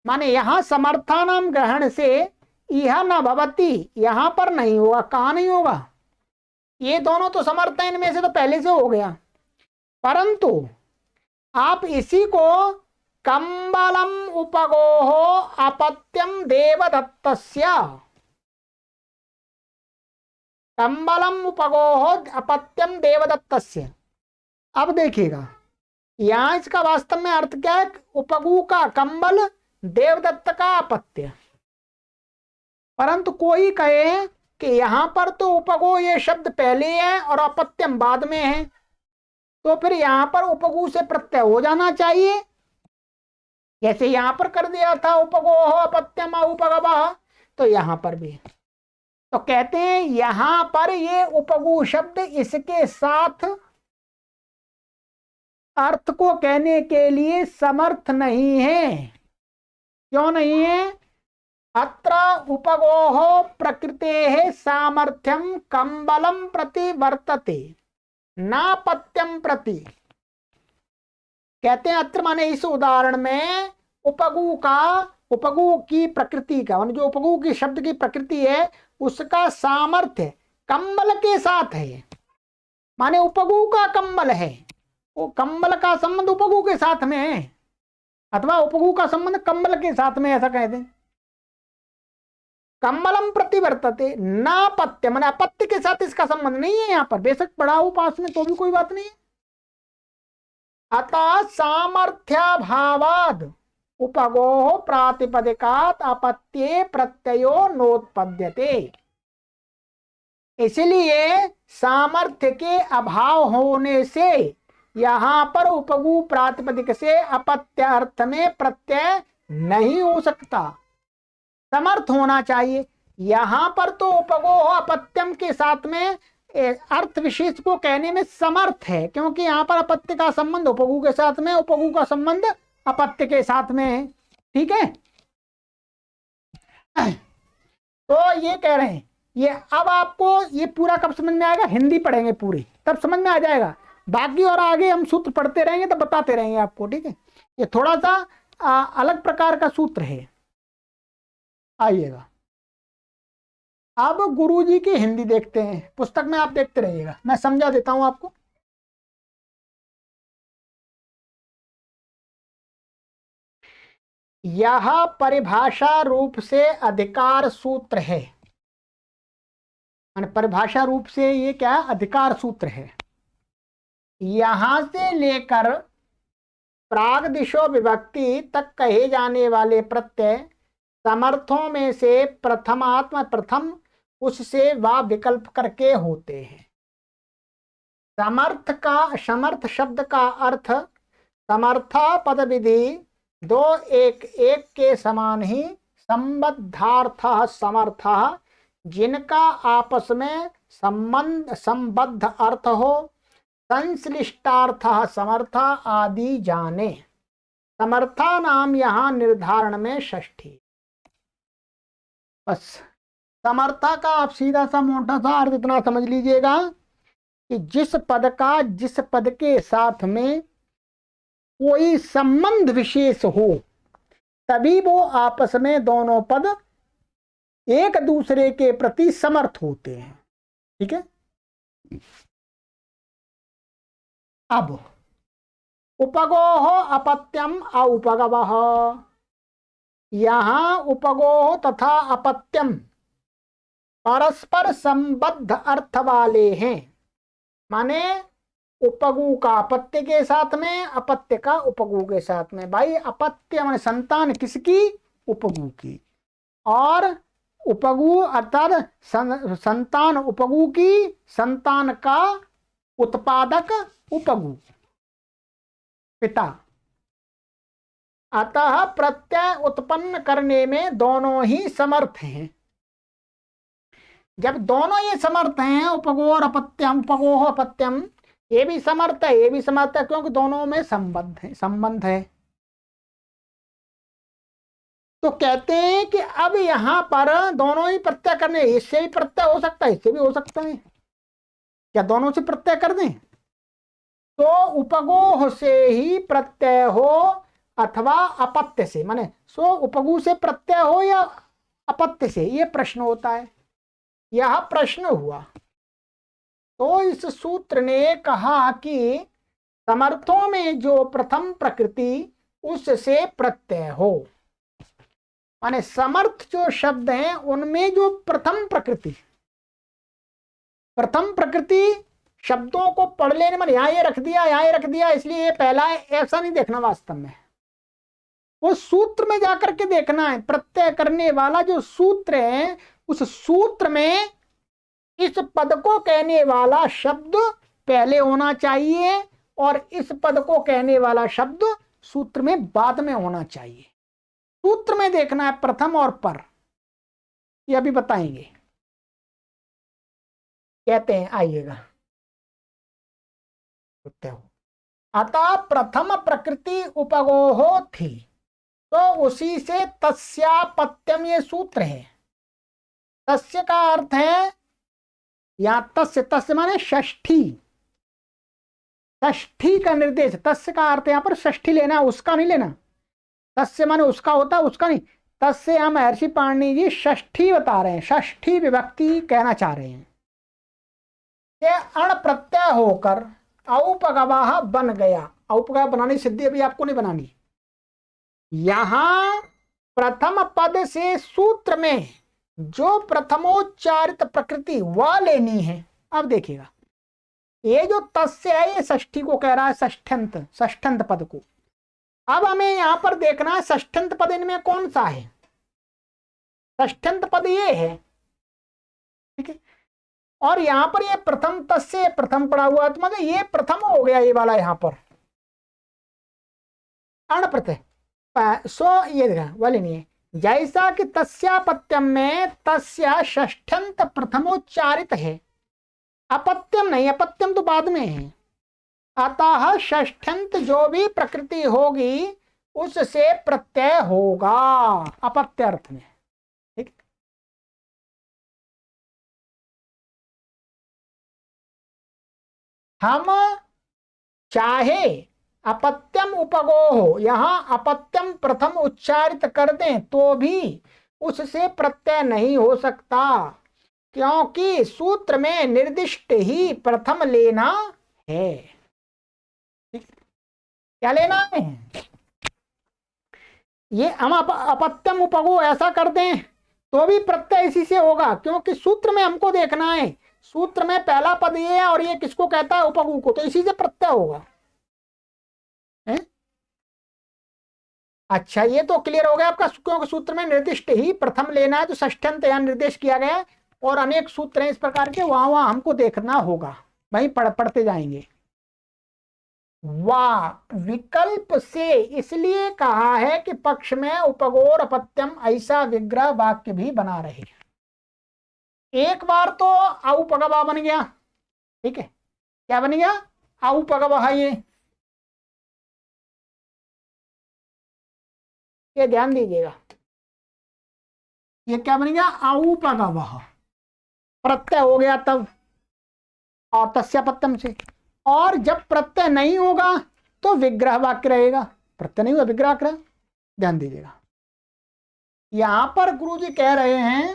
माने यहां समर्थानाम ग्रहण से यह न भवती, यहां पर नहीं होगा। कहां नहीं होगा? ये दोनों तो समर्थ हैं, इनमें से तो पहले से हो गया। परंतु आप इसी को कंबलम उपगोह अपत्यम देवदत्तस्य, कंबलम उपगोह अपत्यम देवदत्तस्य। अब देखिएगा यहां इसका वास्तव में अर्थ क्या है? उपगु का कंबल, देवदत्त का अपत्य। परंतु कोई कहे कि यहां पर तो उपगो ये शब्द पहले है और अपत्यम बाद में है, तो फिर यहां पर उपगु से प्रत्यय हो जाना चाहिए, जैसे यहां पर कर दिया था उपगो अपत्यम उपगवा, तो यहां पर भी। तो कहते हैं यहां पर ये उपगु शब्द इसके साथ अर्थ को कहने के लिए समर्थ नहीं है। क्यों नहीं है? अत्र उपगोह प्रकृतेः सामर्थ्यम कंबलम प्रति वर्तते नापत्यम प्रति। कहते हैं अत्र माने इस उदाहरण में उपगु की प्रकृति का, माने जो उपगु की शब्द की प्रकृति है उसका सामर्थ्य कंबल के साथ है। माने उपगु का कंबल है, वो कंबल का संबंध उपगु के साथ में है, अथवा उपगु का संबंध कंबल के साथ में, ऐसा कह दें। कंबलम प्रतिवर्तते नापत्य, माने अपत्य के साथ इसका संबंध नहीं है। यहां पर बेशक पढ़ा हो पास में तो भी कोई बात नहीं है। अतः सामर्थ्याभावाद उपगोह प्रातिपदिकात अपत्ये प्रत्ययो नोत्पद्यते। इसलिए सामर्थ्य के अभाव होने से यहां पर उपगु प्रातिपदिक से अपत्य अर्थ में प्रत्यय नहीं हो सकता, समर्थ होना चाहिए। यहां पर तो उपगोह अपत्यम के साथ में अर्थ विशेष को कहने में समर्थ है, क्योंकि यहां पर अपत्य का संबंध उपगु के साथ में, उपगु का संबंध अपत्य के साथ में है। ठीक है, तो ये कह रहे हैं, ये अब आपको ये पूरा कब समझ में आएगा, हिंदी पढ़ेंगे पूरी तब समझ में आ जाएगा। बाकी और आगे हम सूत्र पढ़ते रहेंगे तो बताते रहेंगे आपको। ठीक है, ये थोड़ा सा अलग प्रकार का सूत्र है। आइएगा, अब गुरुजी की हिंदी देखते हैं, पुस्तक में आप देखते रहिएगा, मैं समझा देता हूं आपको। यह परिभाषा रूप से अधिकार सूत्र है, परिभाषा रूप से ये क्या, अधिकार सूत्र है। यहां से लेकर प्रागदिशो विभक्ति तक कहे जाने वाले प्रत्यय समर्थों में से प्रथमात्म प्रथम उससे व विकल्प करके होते हैं। समर्थ शब्द का अर्थ समर्था पद विधि दो एक एक के समान ही संबद्धार्थ समर्थ जिनका आपस में संबद्ध अर्थ हो, संश्लिष्टार्थ समर्थ आदि जाने। समर्था नाम यहाँ निर्धारण में षष्ठी। बस समर्था का आप सीधा सा मोटा सा अर्थ इतना समझ लीजिएगा कि जिस पद के साथ में कोई संबंध विशेष हो, तभी वो आपस में दोनों पद एक दूसरे के प्रति समर्थ होते हैं। ठीक है, अब उपगोह अपत्यम औपगवः, यहां उपगोह तथा अपत्यम परस्पर संबद्ध अर्थ वाले हैं। माने उपगु का अपत्य के साथ में, अपत्य का उपगु के साथ में। भाई अपत्य माने संतान किसकी, उपगु की, और उपगु अर्थात संतान उपगु की, संतान का उत्पादक उपगु पिता। अतः प्रत्यय उत्पन्न करने में दोनों ही समर्थ हैं। जब दोनों ये समर्थ हैं, उपगो और अपत्यम, उपगोह अपत्यम, ये भी समर्थ है, ये भी समर्थ है, क्योंकि दोनों में संबंध है। तो कहते हैं कि अब यहां पर दोनों ही प्रत्यय करने, इससे भी प्रत्यय हो सकता है, इससे भी हो सकता है, क्या दोनों से प्रत्यय कर दें? तो उपगोह से ही प्रत्यय हो अथवा अपत्य से, माने सो उपगु से प्रत्यय हो या अपत्य से, ये प्रश्न होता है। यह प्रश्न हुआ, तो इस सूत्र ने कहा कि समर्थों में जो प्रथम प्रकृति उससे प्रत्यय हो, माने समर्थ जो शब्द हैं उनमें जो प्रथम प्रकृति शब्दों को पढ़ लेने में यहां ये रख दिया, यहां ये रख दिया, इसलिए ये पहला है, ऐसा नहीं देखना। वास्तव में वो सूत्र में जाकर के देखना है। प्रत्यय करने वाला जो सूत्र है, उस सूत्र में इस पद को कहने वाला शब्द पहले होना चाहिए और इस पद को कहने वाला शब्द सूत्र में बाद में होना चाहिए। सूत्र में देखना है प्रथम और पर, ये अभी बताएंगे। कहते हैं, आइएगा, अतः प्रथम प्रकृति उपगोहो थी, तो उसी से तस्यापत्यम ये सूत्र है। तस्य का अर्थ है यहां तस्य माने षष्ठी, षष्ठी का निर्देश। तस्य का अर्थ यहां पर षष्ठी लेना, उसका नहीं लेना। तस्य माने उसका होता, उसका नहीं। तस्य हम महर्षि पाणिनि जी षष्ठी बता रहे हैं, षष्ठी विभक्ति कहना चाह रहे हैं। ये अण प्रत्यय होकर औपगवाह बन गया। औपगवाह बनानी सिद्धि अभी आपको नहीं बनानी। यहां प्रथम पद से सूत्र में जो प्रथमोच्चारित प्रकृति वह लेनी है। अब देखिएगा, ये जो तस्य है ये षष्ठी को कह रहा है, षष्ठंत पद को। अब हमें यहां पर देखना है षष्ठंत पद इनमें कौन सा है। षष्ठंत पद ये है, ठीक है। और यहां पर ये प्रथम तस्य प्रथम पड़ा हुआ, तो मतलब ये प्रथम हो गया, ये वाला यहां पर अण प्रत्यय। सो ये देखा वाले नहीं है, जैसा कि तस्यापत्यम में तस्या षष्ठ्यंत प्रथमोच्चारित है, अपत्यम नहीं, अपत्यम तो बाद में है। अतः षष्ठ्यंत जो भी प्रकृति होगी उससे प्रत्यय होगा अपत्य अर्थ में। ठीक, हम चाहे अपत्यम उपगो हो, यहां अपत्यम प्रथम उच्चारित कर दें तो भी उससे प्रत्यय नहीं हो सकता, क्योंकि सूत्र में निर्दिष्ट ही प्रथम लेना है। क्या लेना है? ये हम अपत्यम उपगो ऐसा कर दें तो भी प्रत्यय इसी से होगा, क्योंकि सूत्र में हमको देखना है, सूत्र में पहला पद ये है और ये किसको कहता है? उपगु को, तो इसी से प्रत्यय होगा है? अच्छा, ये तो क्लियर हो गया आपका, क्योंकि सूत्र में निर्दिष्ट ही प्रथम लेना है, तो षष्ठ्यंत यहाँ निर्देश किया गया है और अनेक सूत्र हैं इस प्रकार के, वहां वहां हमको देखना होगा, वहीं पढ़ते जाएंगे। वाह, विकल्प से इसलिए कहा है कि पक्ष में उपगोर अपत्यम ऐसा विग्रह वाक्य भी बना रहे। एक बार तो औपगवा बन गया, ठीक है, क्या बन गया? औपगवा। ये ध्यान दीजिएगा, ये क्या बन गया? औपगवा, प्रत्यय हो गया तब, और तस्यापत्यम से। और जब प्रत्यय नहीं होगा तो विग्रह वाक्य रहेगा, प्रत्यय नहीं हुआ विग्रह वाक्य, ध्यान दीजिएगा। यहां पर गुरुजी कह रहे हैं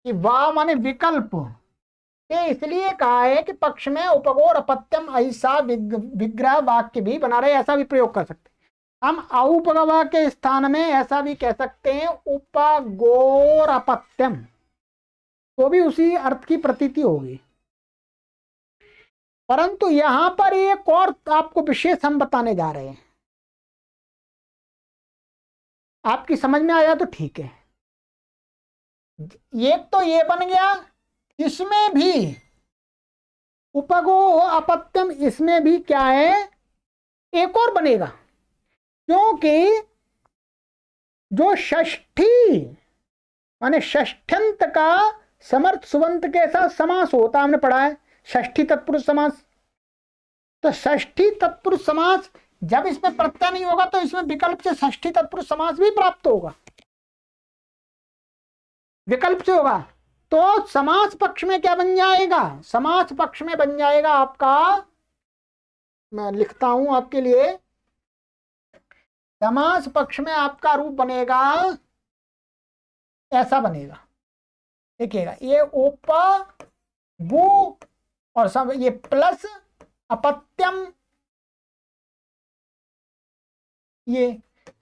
कि वाह माने विकल्प, ये इसलिए कहा है कि पक्ष में उपगोर अपत्यम ऐसा विग्रह वाक्य भी बना रहे, ऐसा भी प्रयोग कर सकते हैं हम। औपगवा के स्थान में ऐसा भी कह सकते हैं उपगोर अपत्यम, तो भी उसी अर्थ की प्रतीति होगी। परंतु यहां पर एक और आपको विशेष हम बताने जा रहे हैं, आपकी समझ में आया तो ठीक है। एक तो ये बन गया, इसमें भी उपगो अपत्यम, इसमें भी क्या है? एक और बनेगा, क्योंकि जो षष्ठी माने षष्ठ्यंत का समर्थ सुबंत के साथ समास होता, हमने पढ़ा है षष्ठी तत्पुरुष समास। तो षष्ठी तत्पुरुष समास जब इसमें प्रत्यय नहीं होगा तो इसमें विकल्प से षष्ठी तत्पुरुष समास भी प्राप्त होगा, विकल्प से होगा। तो समास पक्ष में क्या बन जाएगा? समास पक्ष में बन जाएगा आपका, मैं लिखता हूं आपके लिए, समास पक्ष में आपका रूप बनेगा, ऐसा बनेगा, देखिएगा, ये उप वो और सब ये प्लस अपत्यम, ये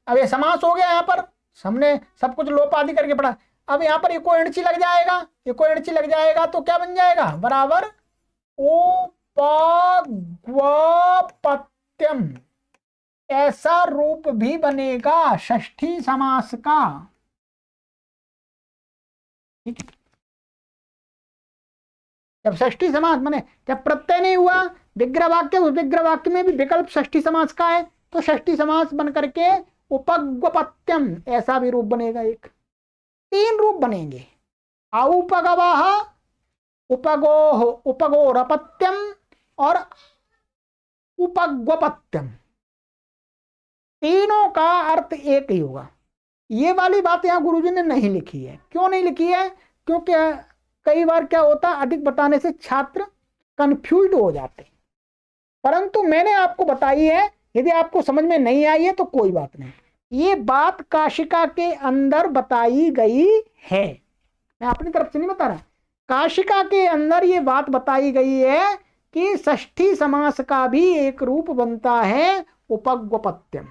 अब ये समास हो गया। यहां पर हमने सब कुछ लोप आदि करके पढ़ा, अब यहां पर इको एणची लग जाएगा, इको एणची लग जाएगा तो क्या बन जाएगा? बराबर उपगवपत्यम, ऐसा रूप भी बनेगा षष्ठी समास का। ठीक है, जब षष्ठी समास माने जब प्रत्यय नहीं हुआ, विग्रह वाक्य, उस विग्रह वाक्य में भी विकल्प षष्ठी समास का है, तो षष्ठी समास बन करके उपगवपत्यम ऐसा भी रूप बनेगा। एक तीन रूप बनेंगे, औपगवः, उपगोः, उपगोरपत्यम और उपगवपत्यम, तीनों का अर्थ एक ही होगा। ये वाली बात यहाँ गुरुजी ने नहीं लिखी है। क्यों नहीं लिखी है? क्योंकि कई बार क्या होता है, अधिक बताने से छात्र कंफ्यूज हो जाते, परंतु मैंने आपको बताई है। यदि आपको समझ में नहीं आई है तो कोई बात नहीं, ये बात काशिका के अंदर बताई गई है, मैं अपनी तरफ से नहीं बता रहा, काशिका के अंदर ये बात बताई गई है कि षष्ठी समास का भी एक रूप बनता है उपगवपत्यम।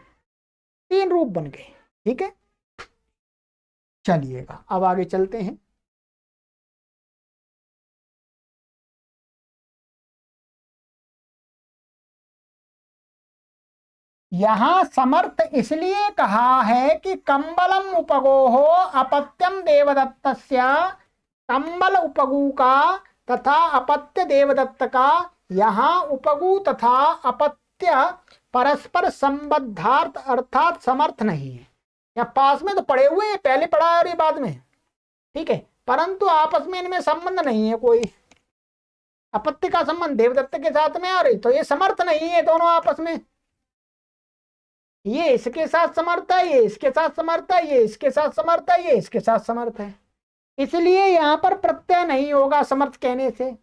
तीन रूप बन गए, ठीक है। चलिएगा अब आगे चलते हैं। यहां समर्थ इसलिए कहा है कि कंबलम उपगोहो अपत्यम देवदत्तस्य, कंबल उपगु का तथा अपत्य देवदत्त का, यहां उपगु तथा अपत्य परस्पर संबद्धार्थ अर्थात समर्थ नहीं है। या पास में तो पढ़े हुए हैं, पहले पढ़ा है और ये बाद में, ठीक है, परंतु आपस में इनमें संबंध नहीं है कोई। अपत्य का संबंध देवदत्त के साथ में, और तो ये समर्थ नहीं है दोनों आपस में, ये इसके साथ समर्थ है, ये इसके साथ समर्थ है, ये इसके साथ समर्थ है, ये इसके साथ समर्थ है, इसलिए यहां पर प्रत्यय नहीं होगा समर्थ कहने से।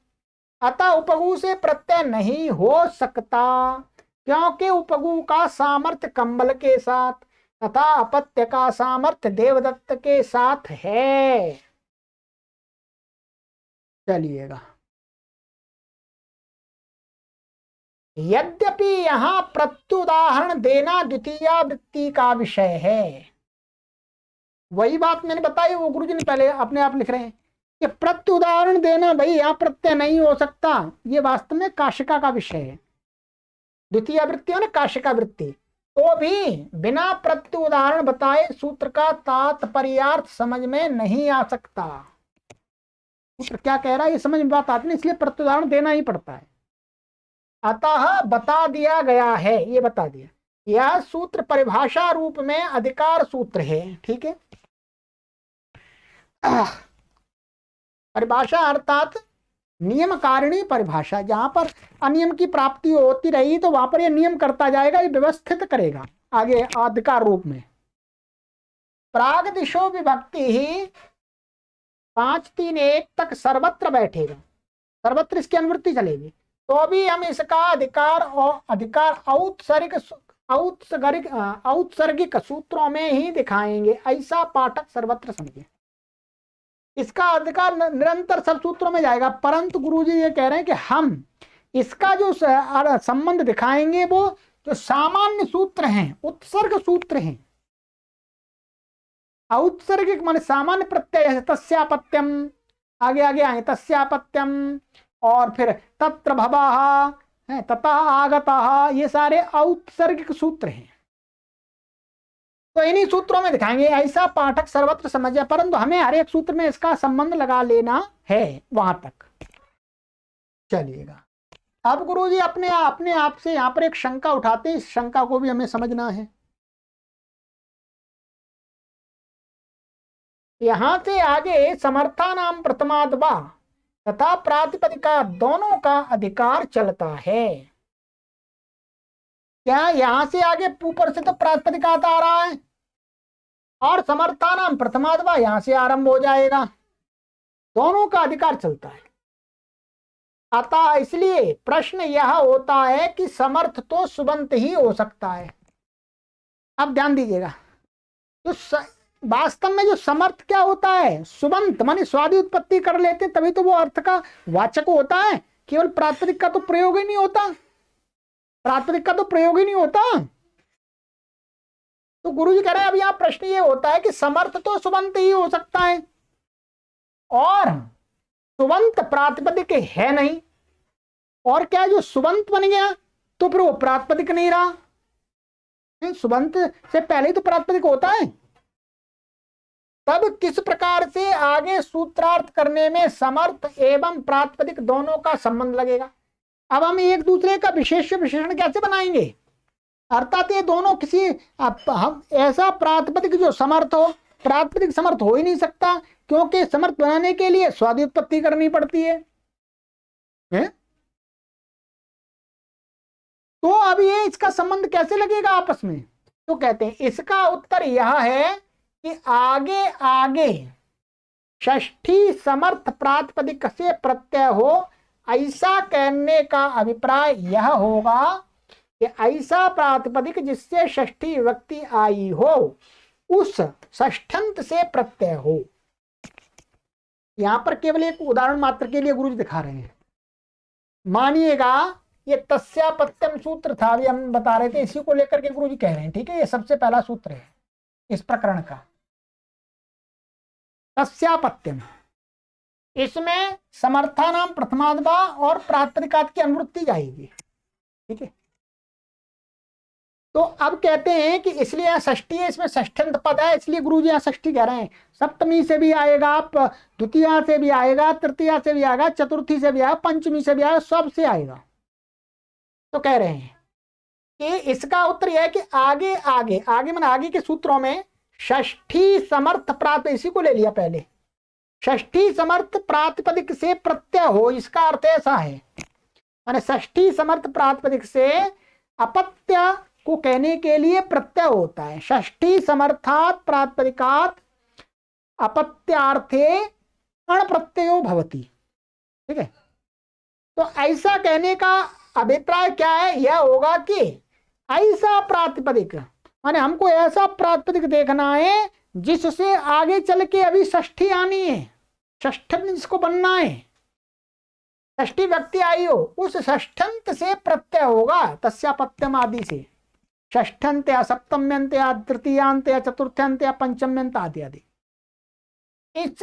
अतः उपगु से प्रत्यय नहीं हो सकता, क्योंकि उपगु का सामर्थ्य कंबल के साथ तथा अपत्य का सामर्थ्य देवदत्त के साथ है। चलिएगा, यद्यपि यहां प्रत्युदाहरण देना द्वितीयावृत्ति का विषय है, वही बात मैंने बताई, वो गुरुजी ने पहले अपने आप लिख रहे हैं कि प्रत्युदाहरण देना, भाई यहां प्रत्यय नहीं हो सकता, ये वास्तव में काशिका का विषय है। द्वितीय वृत्ति है काशिका वृत्ति, तो भी बिना प्रत्युदाहरण बताए सूत्र का तात्पर्यार्थ समझ में नहीं आ सकता। सूत्र क्या कह रहा है ये समझ में बात आती नहीं, इसलिए प्रत्युदाहरण देना ही पड़ता है। अतः बता दिया गया है, ये बता दिया, यह सूत्र परिभाषा रूप में अधिकार सूत्र है, ठीक है। परिभाषा अर्थात नियम कारिणी परिभाषा, जहां पर अनियम की प्राप्ति होती रही तो वहां पर यह नियम करता जाएगा, ये व्यवस्थित करेगा आगे अधिकार रूप में। प्राग दिशो विभक्ति ही 5 3 1 तक सर्वत्र बैठेगा, सर्वत्र इसकी अनुवृत्ति चलेगी, तो भी हम इसका अधिकार और अधिकार औत्सर्गिक सूत्रों में ही दिखाएंगे, ऐसा पाठक सर्वत्र समझे। इसका अधिकार निरंतर सब सूत्रों में जाएगा, परंतु गुरुजी ये कह रहे हैं कि हम इसका जो संबंध दिखाएंगे वो जो सामान्य सूत्र हैं, उत्सर्ग सूत्र हैं। औत्सर्गिक मान सामान्य प्रत्यय है, तस्यापत्यम, आगे आगे आए तस्यापत्यम, और फिर तत्र भवः, ततः आगतः, ये सारे औत्सर्गिक सूत्र हैं, तो इन्हीं सूत्रों में दिखाएंगे, ऐसा पाठक सर्वत्र समझ जाए, परंतु हमें हर एक सूत्र में इसका संबंध लगा लेना है वहां तक। चलिएगा, अब गुरुजी अपने आप से यहाँ पर एक शंका उठाते हैं, इस शंका को भी हमें समझना है। यहां से आगे समर्था नाम प्रथमाद्वा तथा प्रातिपदिका दोनों का अधिकार चलता है। क्या यहां से आगे ऊपर से तो प्रातिपदिका आ रहा है और समर्था नाम प्रथमाद्वा यहां से आरंभ हो जाएगा, दोनों का अधिकार चलता है। अतः इसलिए प्रश्न यह होता है कि समर्थ तो सुबंत ही हो सकता है। अब ध्यान दीजिएगा, तो वास्तव में जो समर्थ क्या होता है, सुबंत मानी स्वादि उत्पत्ति कर लेते तभी तो वो अर्थ का वाचक होता है, केवल प्रातिपदिक का तो प्रयोग ही नहीं होता, प्रातिपदिक का तो प्रयोग ही नहीं होता। तो गुरुजी कह रहे हैं अब यहां प्रश्न ये होता है कि समर्थ तो सुबंत ही हो सकता है और सुबंत प्रातिपदिक है नहीं, और क्या जो सुबंत बन गया तो फिर वो प्रातिपदिक नहीं रहा, सुबंत से पहले ही तो प्रातिपदिक होता है। तब किस प्रकार से आगे सूत्रार्थ करने में समर्थ एवं प्रातिपदिक दोनों का संबंध लगेगा। अब हम एक दूसरे का विशेष विशेषण कैसे बनाएंगे, अर्थात ये दोनों किसी हम ऐसा प्रातिपदिक जो समर्थ हो, प्रातिपदिक समर्थ हो ही नहीं सकता, क्योंकि समर्थ बनाने के लिए स्वादि उत्पत्ति करनी पड़ती है? तो अब ये इसका संबंध कैसे लगेगा आपस में, तो कहते हैं इसका उत्तर यह है कि आगे आगे षष्ठी समर्थ प्रातिपदिक से प्रत्यय हो, ऐसा कहने का अभिप्राय यह होगा कि ऐसा प्रातिपदिक जिससे षष्ठी विभक्ति आई हो उस षष्ठंत से प्रत्यय हो। यहां पर केवल एक उदाहरण मात्र के लिए गुरुजी दिखा रहे हैं। मानिएगा ये तस्यापत्यम सूत्र था, अभी हम बता रहे थे, इसी को लेकर के गुरुजी कह रहे हैं, ठीक है, ये सबसे पहला सूत्र है इस प्रकरण का, तस्यापत्यम। इसमें समर्था नाम प्रथमाद्वा और प्रातिपदिकात की अनुवृत्ति जाएगी, ठीक है। तो अब कहते हैं कि इसलिए यहाँ षष्ठी है, इसमें षष्ठंत पद है, इसलिए गुरुजी यहाँ षष्ठी कह रहे हैं। सप्तमी से भी आएगा, द्वितीया से भी आएगा, तृतीया से भी आएगा, चतुर्थी से भी आएगा, पंचमी से भी आएगा, सब से आएगा। तो कह रहे हैं कि इसका उत्तर यह है कि आगे आगे आगे माने आगे के सूत्रों में षष्ठी समर्थ प्रातिपदिक, इसी को ले लिया पहले, षष्ठी समर्थ प्रातिपदिक से प्रत्यय हो, इसका अर्थ ऐसा है, माने षष्ठी समर्थ प्रातिपदिक से अपत्य को कहने के लिए प्रत्यय होता है। षष्ठी समर्थात प्रातिपदिकात अपत्यार्थे अण प्रत्ययो भवति। ठीक है, तो ऐसा कहने का अभिप्राय क्या है, यह होगा कि ऐसा प्रातिपदिक, माने हमको ऐसा प्रातिपदिक देखना है जिससे आगे चल के अभी षष्ठी आनी है, षष्ठन जिसको बनना है, षष्ठी व्यक्ति आई हो, उस षष्ठंत से प्रत्यय होगा, तस्यापत्यम आदि से, षष्ठंत या सप्तम्यंत या तृतीयांत या चतुर्थ्यंत या पंचम्यंत आदि आदि। इस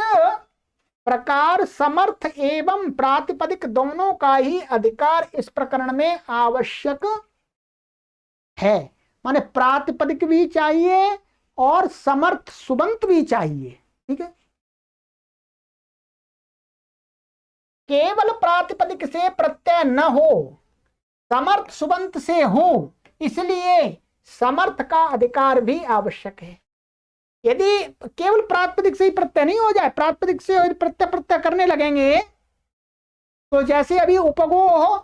प्रकार समर्थ एवं प्रातिपदिक दोनों का ही अधिकार इस प्रकरण में आवश्यक है, माने प्रातिपदिक भी चाहिए और समर्थ सुबंत भी चाहिए। ठीक है, केवल प्रातिपदिक से प्रत्यय न हो, समर्थ सुबंत से हो, इसलिए समर्थ का अधिकार भी आवश्यक है। यदि केवल प्रातिपदिक से ही प्रत्यय नहीं हो जाए, प्रातिपदिक से प्रत्यय करने लगेंगे तो जैसे अभी उपगो हो,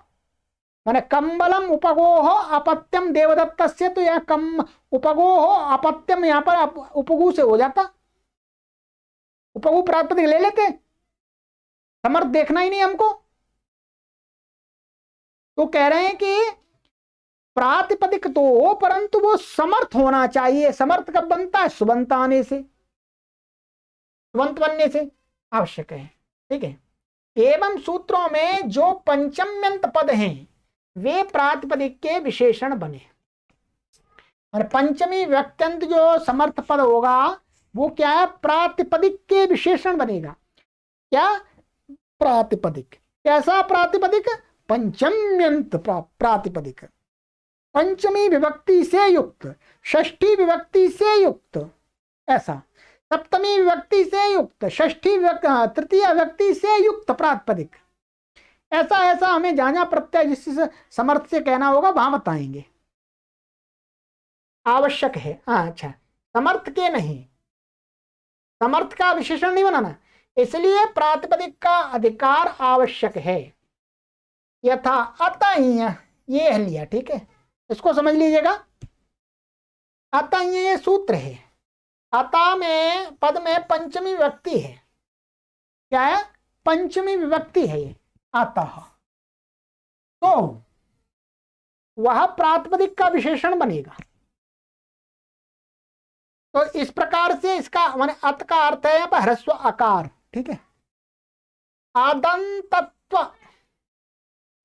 माने कम्बलम उपगो हो अपत्यम देवदत्तस्य, तो यह कम उपगो हो अपत्यम यहां पर उपगु से हो जाता, उपगु प्रातिपदिक ले लेते, समर्थ देखना ही नहीं हमको। तो कह रहे हैं कि प्रातिपदिक तो हो परंतु वो समर्थ होना चाहिए। समर्थ कब बनता है, सुबंत आने से, सुबंत बनने से आवश्यक है। ठीक है, एवं सूत्रों में जो पंचम्यंत पद हैं वे प्रातिपदिक के विशेषण बने, और पंचमी व्यक्त्यंत जो समर्थ पद होगा वो क्या है, प्रातिपदिक के विशेषण बनेगा। क्या प्रातिपदिक, कैसा प्रातिपदिक, पंचम्यंत प्रातिपदिक, पंचमी विभक्ति से युक्त, षष्ठी विभक्ति से युक्त, ऐसा सप्तमी विभक्ति से युक्त, षष्ठी तृतीय विभक्ति से युक्त प्रातिपदिक, ऐसा ऐसा हमें जहां जहां प्रत्यय जिससे समर्थ से कहना होगा वहां बताएंगे, आवश्यक है। अच्छा, समर्थ के नहीं, समर्थ का विशेषण नहीं बनाना, इसलिए प्रातिपदिक का अधिकार आवश्यक है। यथा अतः, ये लिया, ठीक है, इसको समझ लीजिएगा। अतः ये सूत्र है, अतः में पद में पंचमी विभक्ति है, क्या है, पंचमी विभक्ति है ये अतः, तो वह प्रातिपदिक का विशेषण बनेगा। तो इस प्रकार से इसका माने अत का अर्थ है ह्रस्व आकार। ठीक है, आदंतत्व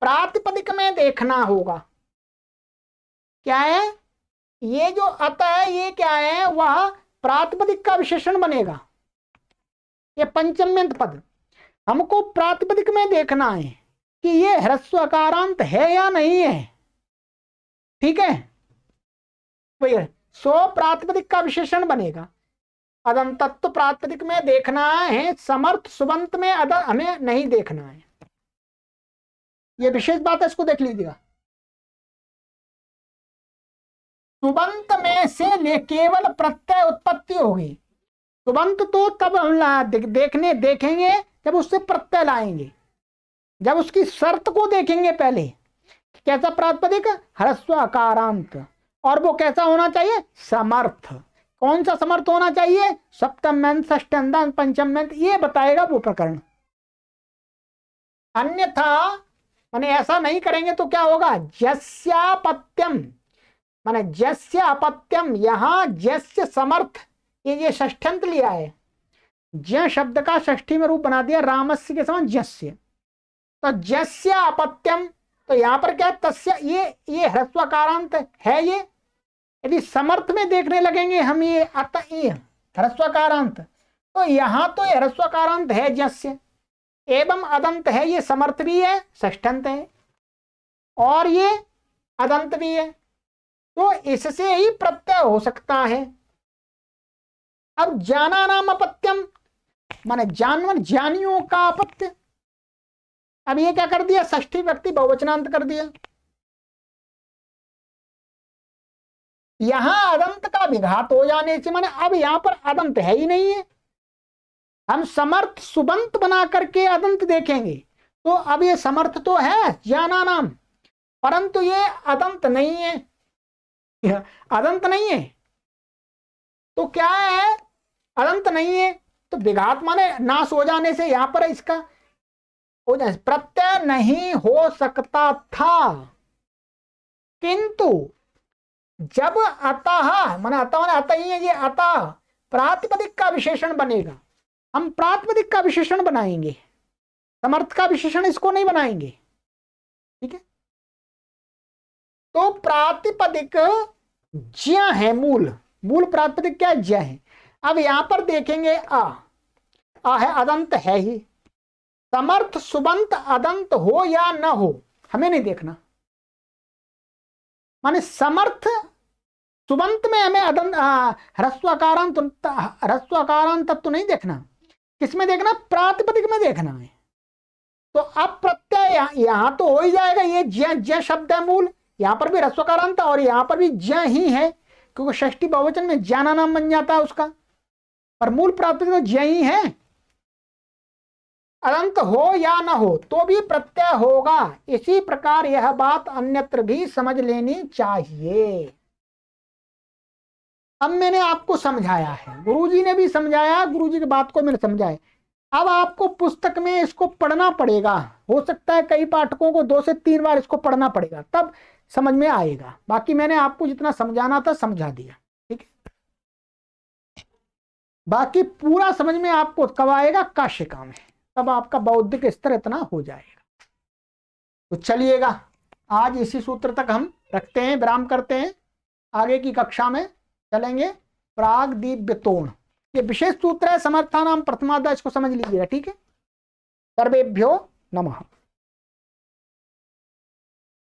प्रातिपदिक में देखना होगा, क्या है, ये जो अत है ये क्या है, वह प्रातिपदिक का विशेषण बनेगा। ये पंचम्यंत पद हमको प्रातिपदिक में देखना है कि ये ह्रस्व आकारांत है या नहीं है। ठीक है, तो सो प्रातिपदिक का विशेषण बनेगा। अदंतत्व प्रातिपदिक में देखना है, समर्थ सुबंत में हमें नहीं देखना है। ये विशेष बात है, इसको देख लीजिएगा। सुबंत में से ले केवल प्रत्यय उत्पत्ति होगी। सुबंत तो तब हम देखेंगे जब उससे प्रत्यय लाएंगे, जब उसकी शर्त को देखेंगे। पहले कैसा प्रातिपदिक, ह्रस्व आकारांत, और वो कैसा होना चाहिए, समर्थ। कौन सा समर्थ होना चाहिए, सप्तम्यंत, षष्ठ्यंत, पंचम्यंत, ये बताएगा वो प्रकरण। अन्यथा माने ऐसा नहीं करेंगे तो क्या होगा, जस्यापत्यम, माने जस्य अपत्यम, यहां जस्य समर्थ, ये षष्ठ्यंत लिया है, ज शब्द का षष्ठी में रूप बना दिया, रामस्य के समान जस्य, तो जस्य अपत्यम, तो यहां पर क्या, तस्य, ये ह्रस्वकारांत है। ये यदि समर्थ में देखने लगेंगे हम, ये अतः ये ह्रस्वकारांत, तो यहां तो ये ह्रस्वकारांत है जस्य, एवं अदंत है, ये समर्थ भी है, षष्ठंत है, और ये अदंत भी है, तो इससे ही प्रत्यय हो सकता है। अब जाना नाम अपत्यम, माने जानवर, ज्ञानियों का अपत्य। अब ये क्या कर दिया, षष्ठी व्यक्ति बहुवचनांत कर दिया। यहां अदंत का विघात हो जाने से माने अब यहां पर अदंत है ही नहीं है। हम समर्थ सुबंत बना करके अदंत देखेंगे तो अब ये समर्थ तो है ज्ञाना नाम, परंतु ये अदंत नहीं है, अदंत नहीं है। तो क्या है, अदंत नहीं है। तो विघात माने नाश हो जाने से यहां पर इसका हो जाए, प्रत्यय नहीं हो सकता था, किंतु जब अतः माने अतः माने अतः ही है, ये अतः प्रातिपदिक का विशेषण बनेगा। हम प्रातिपदिक का विशेषण बनाएंगे, समर्थ का विशेषण इसको नहीं बनाएंगे, ठीक है। तो प्रातिपदिक ज्या है, मूल प्रातिपदिक क्या ज्या है। अब यहां पर देखेंगे आ है, अदंत है ही। समर्थ सुबंत अदंत हो या न हो हमें नहीं देखना, माने समर्थ सुबंत में हमें अदंत ह्रस्वकारांत तत्व नहीं देखना, किसमें देखना, प्रातिपदिक में देखना है। तो अब प्रत्यय यहां तो हो ही जाएगा, ये ज्य शब्द है मूल, यहां पर भी ह्रस्वकारांत और यहां पर भी ज्य ही है, क्योंकि षष्ठी बहुवचन में ज्ञाना नाम बन जाता है उसका, पर मूल प्रातिपदिक तो ज्य ही है। अदंत हो या न हो तो भी प्रत्यय होगा। इसी प्रकार यह बात अन्यत्र भी समझ लेनी चाहिए। अब मैंने आपको समझाया है, गुरुजी ने भी समझाया, गुरुजी की बात को मैंने समझाया। अब आपको पुस्तक में इसको पढ़ना पड़ेगा, हो सकता है कई पाठकों को 2 से 3 बार इसको पढ़ना पड़ेगा, तब समझ में आएगा। बाकी मैंने आपको जितना समझाना था समझा दिया, ठीक है। बाकी पूरा समझ में आपको कब आएगा, काशिका में, तब आपका बौद्धिक स्तर इतना हो जाएगा। तो चलिएगा, आज इसी सूत्र तक हम रखते हैं, विराम करते हैं। आगे की कक्षा में चलेंगे प्राग दिव्य तोण, ये विशेष सूत्र है समर्थानाम प्रथमाध्याय, इसको समझ लीजिएगा, ठीक है। सर्वेभ्यो नमः।